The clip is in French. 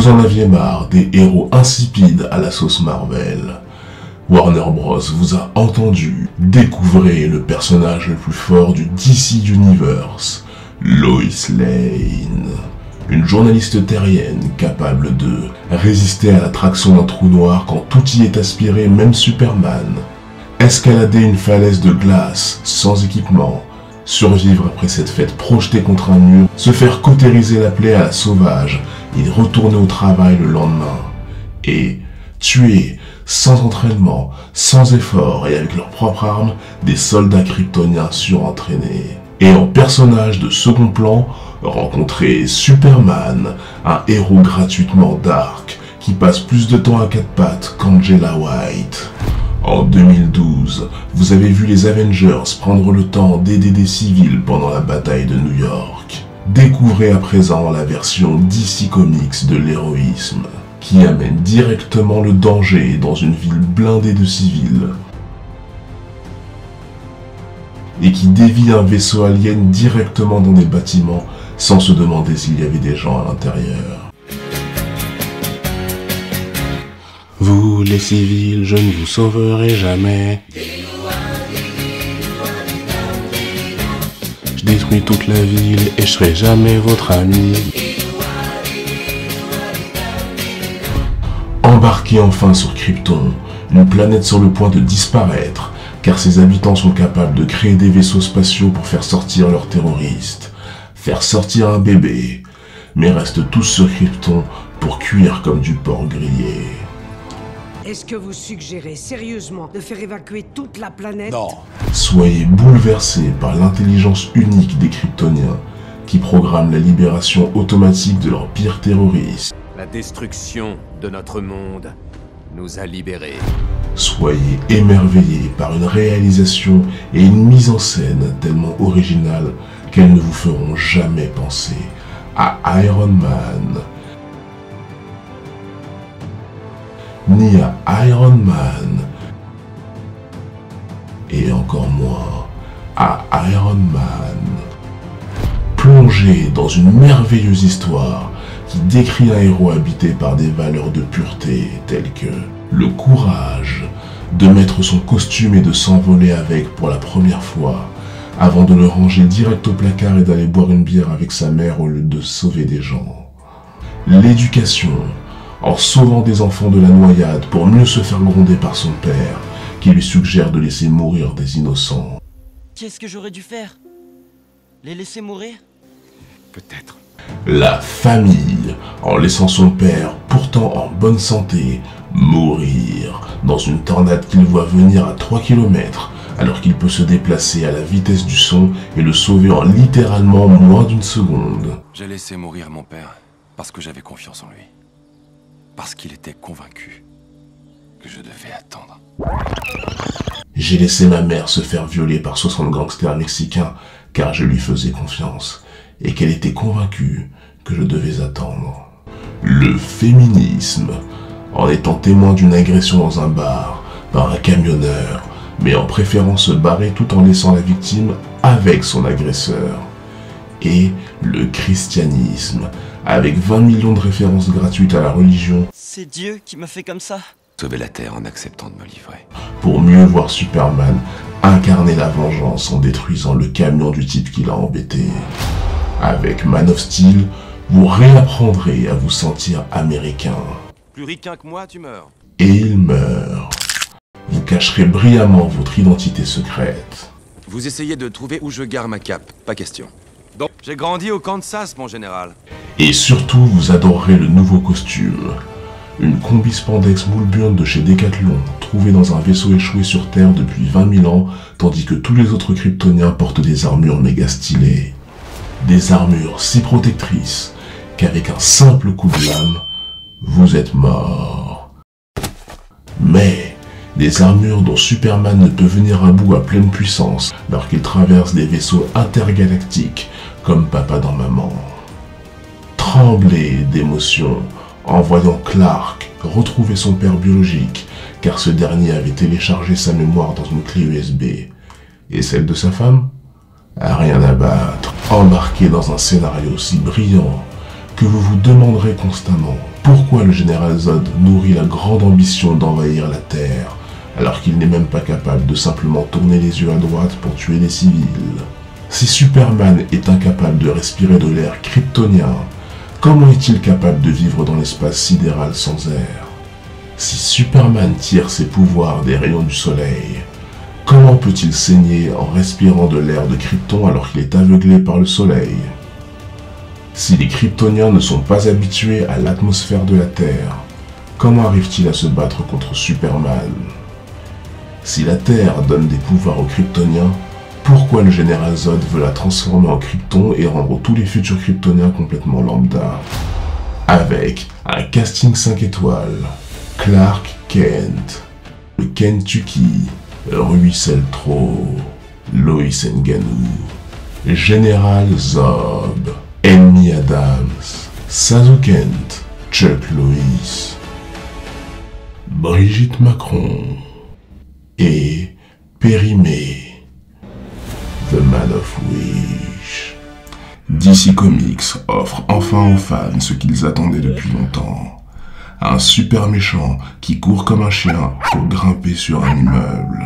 Vous en aviez marre des héros insipides à la sauce Marvel. Warner Bros vous a entendu. Découvrez le personnage le plus fort du DC Universe, Lois Lane. Une journaliste terrienne capable de résister à l'attraction d'un trou noir quand tout y est aspiré, même Superman. Escalader une falaise de glace sans équipement. Survivre après s'être faite projeter contre un mur, se faire cautériser la plaie à la sauvage et retourner au travail le lendemain. Et tuer, sans entraînement, sans effort et avec leurs propres armes, des soldats kryptoniens surentraînés. Et en personnage de second plan, rencontrer Superman, un héros gratuitement dark, qui passe plus de temps à quatre pattes qu'Angela White. En 2012, vous avez vu les Avengers prendre le temps d'aider des civils pendant la bataille de New York. Découvrez à présent la version DC Comics de l'héroïsme, qui amène directement le danger dans une ville blindée de civils, et qui dévie un vaisseau alien directement dans des bâtiments sans se demander s'il y avait des gens à l'intérieur. Vous les civils, je ne vous sauverai jamais. Je détruis toute la ville et je serai jamais votre ami. Embarquez enfin sur Krypton, une planète sur le point de disparaître, car ses habitants sont capables de créer des vaisseaux spatiaux pour faire sortir leurs terroristes, faire sortir un bébé, mais restent tous sur Krypton pour cuire comme du porc grillé. Est-ce que vous suggérez sérieusement de faire évacuer toute la planète? Non. Soyez bouleversés par l'intelligence unique des Kryptoniens, qui programment la libération automatique de leurs pires terroristes. La destruction de notre monde nous a libérés. Soyez émerveillés par une réalisation et une mise en scène tellement originales qu'elles ne vous feront jamais penser à Iron Man, ni à Iron Man, et encore moins à Iron Man. Plongez dans une merveilleuse histoire qui décrit un héros habité par des valeurs de pureté telles que le courage de mettre son costume et de s'envoler avec pour la première fois, avant de le ranger direct au placard et d'aller boire une bière avec sa mère au lieu de sauver des gens. L'éducation, en sauvant des enfants de la noyade pour mieux se faire gronder par son père, qui lui suggère de laisser mourir des innocents. Qu'est-ce que j'aurais dû faire? Les laisser mourir? Peut-être. La famille, en laissant son père, pourtant en bonne santé, mourir dans une tornade qu'il voit venir à 3 km, alors qu'il peut se déplacer à la vitesse du son et le sauver en littéralement moins d'une seconde. J'ai laissé mourir mon père parce que j'avais confiance en lui. Parce qu'il était convaincu que je devais attendre. J'ai laissé ma mère se faire violer par 60 gangsters mexicains car je lui faisais confiance et qu'elle était convaincue que je devais attendre. Le féminisme, en étant témoin d'une agression dans un bar par un camionneur, mais en préférant se barrer tout en laissant la victime avec son agresseur. Et le christianisme, avec 20 millions de références gratuites à la religion. C'est Dieu qui m'a fait comme ça. Sauver la Terre en acceptant de me livrer. Pour mieux voir Superman incarner la vengeance en détruisant le camion du type qui l'a embêté. Avec Man of Steel, vous réapprendrez à vous sentir américain. Plus ricain que moi, tu meurs. Et il meurt. Vous cacherez brillamment votre identité secrète. Vous essayez de trouver où je gare ma cape, pas question. Donc, j'ai grandi au Kansas, mon général. Et surtout, vous adorerez le nouveau costume. Une combi spandex moule burn de chez Decathlon, trouvée dans un vaisseau échoué sur Terre depuis 20 000 ans, tandis que tous les autres kryptoniens portent des armures méga stylées. Des armures si protectrices qu'avec un simple coup de lame, vous êtes mort. Mais des armures dont Superman ne peut venir à bout à pleine puissance alors qu'il traverse des vaisseaux intergalactiques comme papa dans maman. Tremblez d'émotion en voyant Clark retrouver son père biologique car ce dernier avait téléchargé sa mémoire dans une clé USB. Et celle de sa femme? Rien à battre. Embarqué dans un scénario si brillant que vous vous demanderez constamment pourquoi le général Zod nourrit la grande ambition d'envahir la Terre, alors qu'il n'est même pas capable de simplement tourner les yeux à droite pour tuer les civils. Si Superman est incapable de respirer de l'air kryptonien, comment est-il capable de vivre dans l'espace sidéral sans air? Si Superman tire ses pouvoirs des rayons du soleil, comment peut-il saigner en respirant de l'air de Krypton alors qu'il est aveuglé par le soleil? Si les Kryptoniens ne sont pas habitués à l'atmosphère de la Terre, comment arrive-t-il à se battre contre Superman? Si la Terre donne des pouvoirs aux Kryptoniens, pourquoi le général Zod veut la transformer en Krypton et rendre tous les futurs Kryptoniens complètement lambda? Avec un casting 5 étoiles, Clark Kent, le Kentucky, Rui Seltro, Lois Nganou, Général Zod, Amy Adams, Sazou Kent, Chuck Lewis, Brigitte Macron et Périmé, The Man of Wish. DC Comics offre enfin aux fans ce qu'ils attendaient depuis longtemps. Un super méchant qui court comme un chien pour grimper sur un immeuble.